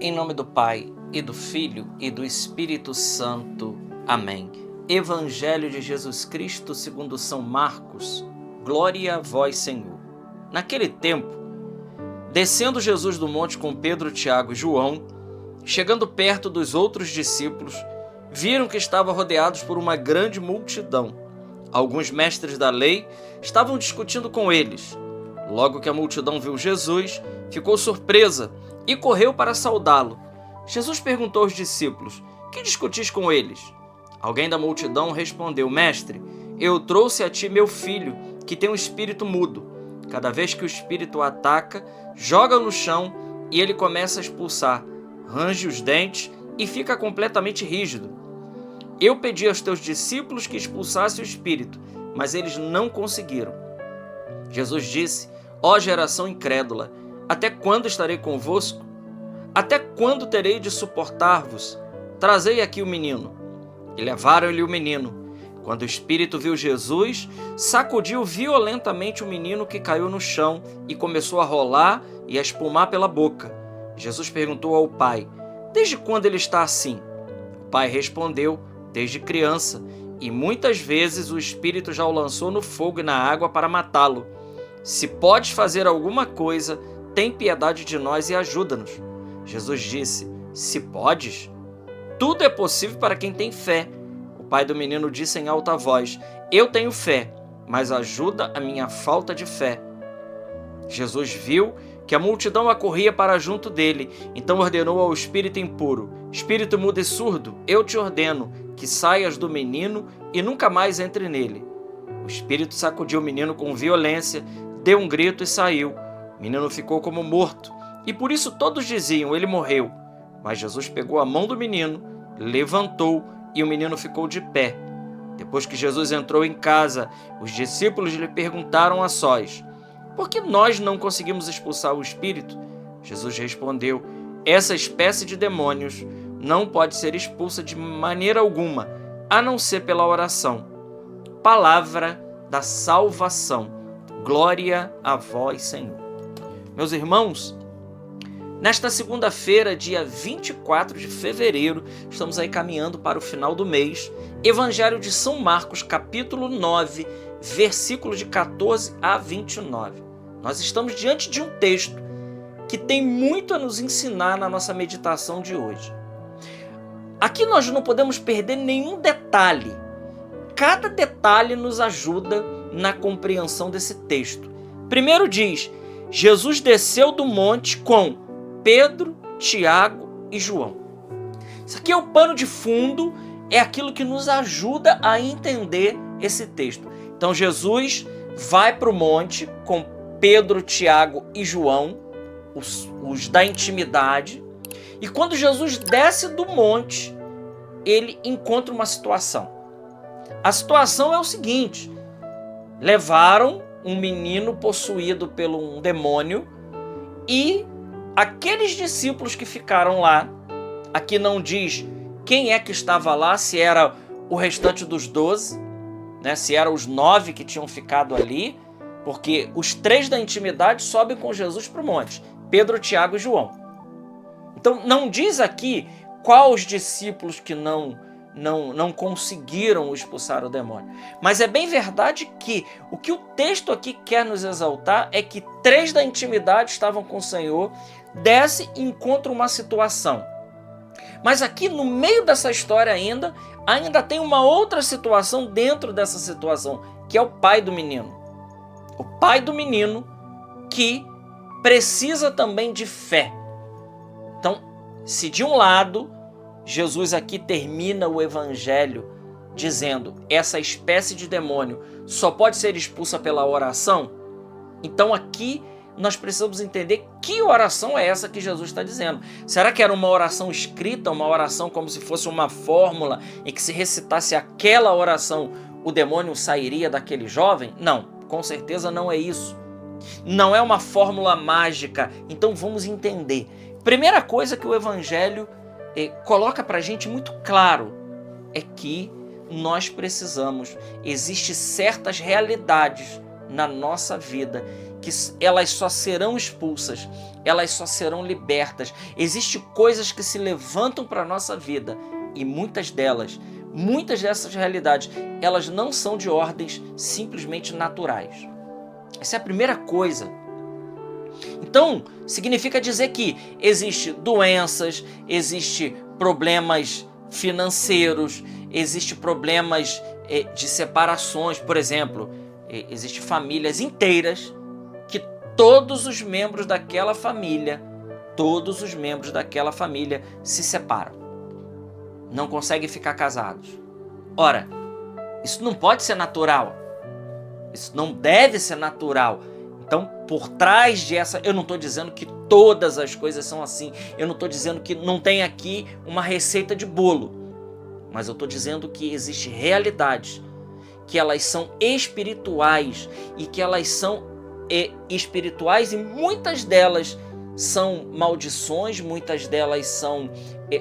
Em nome do Pai, e do Filho, e do Espírito Santo. Amém. Evangelho de Jesus Cristo segundo São Marcos. Glória a vós, Senhor. Naquele tempo, descendo Jesus do monte com Pedro, Tiago e João, chegando perto dos outros discípulos, viram que estavam rodeados por uma grande multidão. Alguns mestres da lei estavam discutindo com eles. Logo que a multidão viu Jesus, ficou surpresa e correu para saudá-lo. Jesus perguntou aos discípulos: "Que discutis com eles?" Alguém da multidão respondeu: "Mestre, eu trouxe a ti meu filho, que tem um espírito mudo. Cada vez que o espírito o ataca, joga no chão e ele começa a expulsar, range os dentes e fica completamente rígido. Eu pedi aos teus discípulos que expulsassem o espírito, mas eles não conseguiram." Jesus disse: "Ó geração incrédula, até quando estarei convosco? Até quando terei de suportar-vos? Trazei aqui o menino." E levaram-lhe o menino. Quando o espírito viu Jesus, sacudiu violentamente o menino, que caiu no chão e começou a rolar e a espumar pela boca. Jesus perguntou ao pai: "Desde quando ele está assim?" O pai respondeu: "Desde criança, e muitas vezes o espírito já o lançou no fogo e na água para matá-lo. Se podes fazer alguma coisa, tem piedade de nós e ajuda-nos." Jesus disse: "Se podes? Tudo é possível para quem tem fé." O pai do menino disse em alta voz: "Eu tenho fé, mas ajuda a minha falta de fé." Jesus viu que a multidão acorria para junto dele, então ordenou ao espírito impuro: "Espírito mudo e surdo, eu te ordeno que saias do menino e nunca mais entre nele." O espírito sacudiu o menino com violência, deu um grito e saiu. O menino ficou como morto, e por isso todos diziam: "Ele morreu." Mas Jesus pegou a mão do menino, levantou, e o menino ficou de pé. Depois que Jesus entrou em casa, os discípulos lhe perguntaram a sós: "Por que nós não conseguimos expulsar o espírito?" Jesus respondeu: "Essa espécie de demônios não pode ser expulsa de maneira alguma, a não ser pela oração." Palavra da salvação. Glória a vós, Senhor. Meus irmãos, nesta segunda-feira, dia 24 de fevereiro, estamos aí caminhando para o final do mês. Evangelho de São Marcos, capítulo 9, versículos de 14 a 29. Nós estamos diante de um texto que tem muito a nos ensinar na nossa meditação de hoje. Aqui nós não podemos perder nenhum detalhe. Cada detalhe nos ajuda na compreensão desse texto. Primeiro diz: Jesus desceu do monte com Pedro, Tiago e João. Isso aqui é o pano de fundo, é aquilo que nos ajuda a entender esse texto. Então Jesus vai para o monte com Pedro, Tiago e João, os da intimidade, e quando Jesus desce do monte, ele encontra uma situação. A situação é o seguinte: levaram um menino possuído por um demônio e aqueles discípulos que ficaram lá, aqui não diz quem é que estava lá, se era o restante dos 12, né, se eram os 9 que tinham ficado ali, porque os 3 da intimidade sobem com Jesus para o monte, Pedro, Tiago e João. Então não diz aqui quais os discípulos que não conseguiram expulsar o demônio. Mas é bem verdade que o que o texto aqui quer nos exaltar é que 3 da intimidade estavam com o Senhor, desce e encontra uma situação. Mas aqui no meio dessa história ainda tem uma outra situação dentro dessa situação, que é o pai do menino. O pai do menino que precisa também de fé. Então, se de um lado Jesus aqui termina o evangelho dizendo: essa espécie de demônio só pode ser expulsa pela oração, então aqui nós precisamos entender que oração é essa que Jesus está dizendo. Será que era uma oração escrita, uma oração como se fosse uma fórmula em que se recitasse aquela oração, o demônio sairia daquele jovem? Não, com certeza não é isso. Não é uma fórmula mágica. Então vamos entender. Primeira coisa que o evangelho coloca para a gente muito claro é que nós precisamos, existem certas realidades na nossa vida, que elas só serão expulsas, elas só serão libertas. Existem coisas que se levantam para a nossa vida e muitas dessas realidades, elas não são de ordens simplesmente naturais. Essa é a primeira coisa. Então, significa dizer que existem doenças, existem problemas financeiros, existem problemas de separações. Por exemplo, existem famílias inteiras que todos os membros daquela família se separam. Não conseguem ficar casados. Ora, isso não pode ser natural. Isso não deve ser natural. Então, por trás dessa... Eu não estou dizendo que todas as coisas são assim. Eu não estou dizendo que não tem aqui uma receita de bolo. Mas eu estou dizendo que existem realidades, que elas são espirituais e que elas são espirituais, e muitas delas são maldições, muitas delas são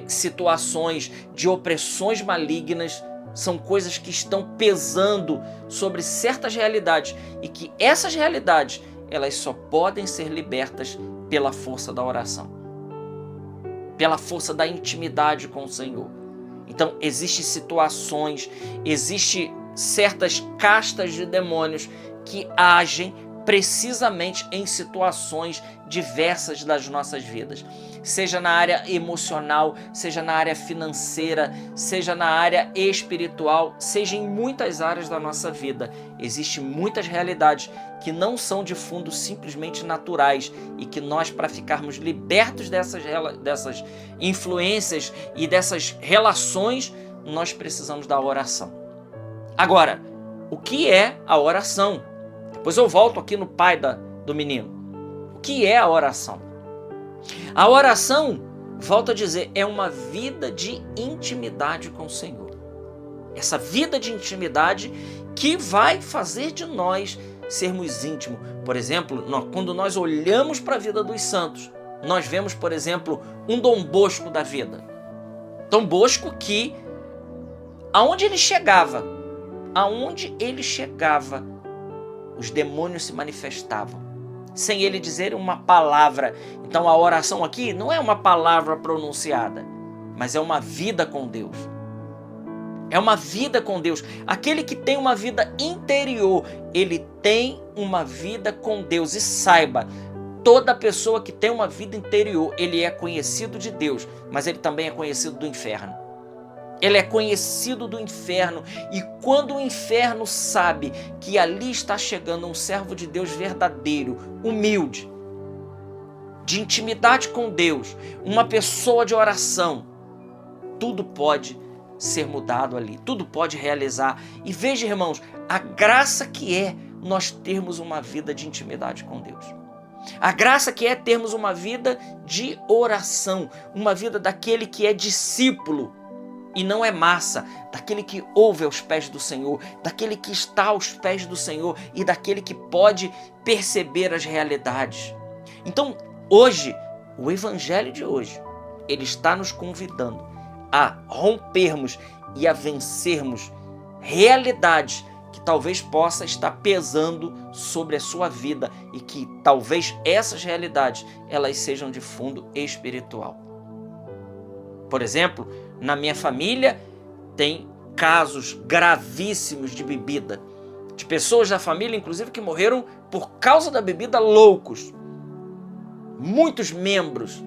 situações de opressões malignas, são coisas que estão pesando sobre certas realidades e que essas realidades elas só podem ser libertas pela força da oração, pela força da intimidade com o Senhor. Então, existem situações, existem certas castas de demônios que agem precisamente em situações diversas das nossas vidas. Seja na área emocional, seja na área financeira, seja na área espiritual, seja em muitas áreas da nossa vida. Existem muitas realidades que não são de fundo simplesmente naturais e que nós, para ficarmos libertos dessas influências e dessas relações, nós precisamos da oração. Agora, o que é a oração? Depois eu volto aqui no pai do menino. O que é a oração? A oração, volto a dizer, é uma vida de intimidade com o Senhor. Essa vida de intimidade que vai fazer de nós sermos íntimos. Por exemplo, quando nós olhamos para a vida dos santos, nós vemos, por exemplo, um Dom Bosco da vida. Dom Bosco que, aonde ele chegava, os demônios se manifestavam, sem ele dizer uma palavra. Então a oração aqui não é uma palavra pronunciada, mas é uma vida com Deus. É uma vida com Deus. Aquele que tem uma vida interior, ele tem uma vida com Deus. E saiba, toda pessoa que tem uma vida interior, ele é conhecido de Deus, mas ele também é conhecido do inferno. Ele é conhecido do inferno, e quando o inferno sabe que ali está chegando um servo de Deus verdadeiro, humilde, de intimidade com Deus, uma pessoa de oração, tudo pode ser mudado ali, tudo pode realizar. E veja, irmãos, a graça que é nós termos uma vida de intimidade com Deus. A graça que é termos uma vida de oração, uma vida daquele que é discípulo, e não é massa, daquele que ouve aos pés do Senhor, daquele que está aos pés do Senhor e daquele que pode perceber as realidades. Então, hoje, o Evangelho de hoje, ele está nos convidando a rompermos e a vencermos realidades que talvez possa estar pesando sobre a sua vida e que talvez essas realidades elas sejam de fundo espiritual. Por exemplo, na minha família tem casos gravíssimos de bebida, de pessoas da família, inclusive, que morreram por causa da bebida, loucos. Muitos membros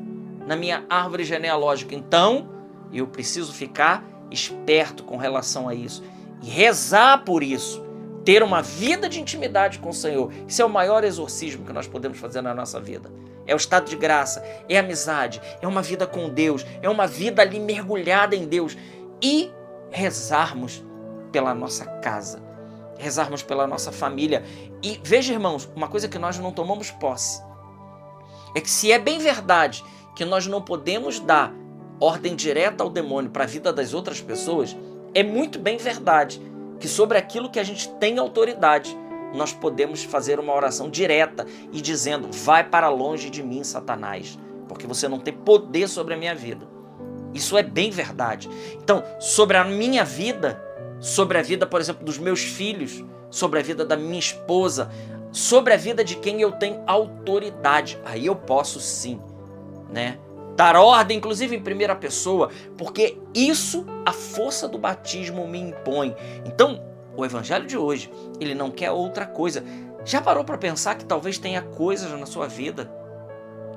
na minha árvore genealógica. Então, eu preciso ficar esperto com relação a isso e rezar por isso, ter uma vida de intimidade com o Senhor. Isso é o maior exorcismo que nós podemos fazer na nossa vida. É o estado de graça, é amizade, é uma vida com Deus, é uma vida ali mergulhada em Deus. E rezarmos pela nossa casa, rezarmos pela nossa família. E veja, irmãos, uma coisa que nós não tomamos posse é que, se é bem verdade que nós não podemos dar ordem direta ao demônio para a vida das outras pessoas, é muito bem verdade que sobre aquilo que a gente tem autoridade, nós podemos fazer uma oração direta e dizendo: vai para longe de mim, Satanás, porque você não tem poder sobre a minha vida. Isso é bem verdade. Então, sobre a minha vida, sobre a vida, por exemplo, dos meus filhos, sobre a vida da minha esposa, sobre a vida de quem eu tenho autoridade, aí eu posso sim, né, dar ordem, inclusive em primeira pessoa, porque isso a força do batismo me impõe. Então, o evangelho de hoje, ele não quer outra coisa. Já parou para pensar que talvez tenha coisas na sua vida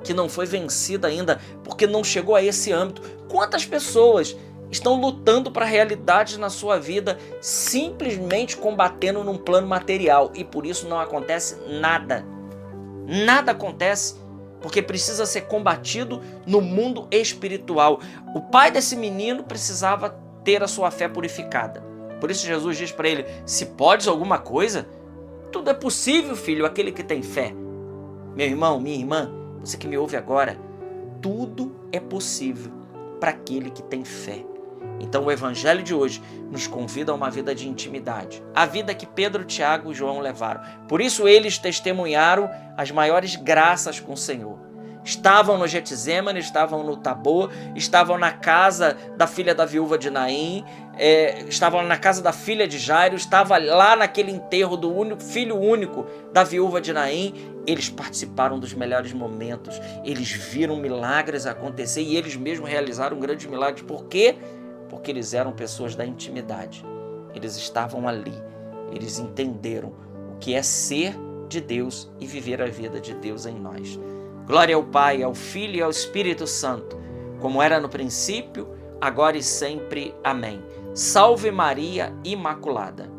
que não foi vencida ainda porque não chegou a esse âmbito? Quantas pessoas estão lutando para realidades na sua vida simplesmente combatendo num plano material e por isso não acontece nada? Nada acontece porque precisa ser combatido no mundo espiritual. O pai desse menino precisava ter a sua fé purificada. Por isso Jesus diz para ele: se podes alguma coisa, tudo é possível, filho, aquele que tem fé. Meu irmão, minha irmã, você que me ouve agora, tudo é possível para aquele que tem fé. Então o evangelho de hoje nos convida a uma vida de intimidade, a vida que Pedro, Tiago e João levaram. Por isso eles testemunharam as maiores graças com o Senhor. Estavam no Getsêmani, estavam no Tabor, estavam na casa da filha da viúva de Naim, estavam na casa da filha de Jairo, estavam lá naquele enterro do filho único da viúva de Naim. Eles participaram dos melhores momentos, eles viram milagres acontecer e eles mesmos realizaram grandes milagres. Por quê? Porque eles eram pessoas da intimidade. Eles estavam ali, eles entenderam o que é ser de Deus e viver a vida de Deus em nós. Glória ao Pai, ao Filho e ao Espírito Santo, como era no princípio, agora e sempre. Amém. Salve Maria Imaculada.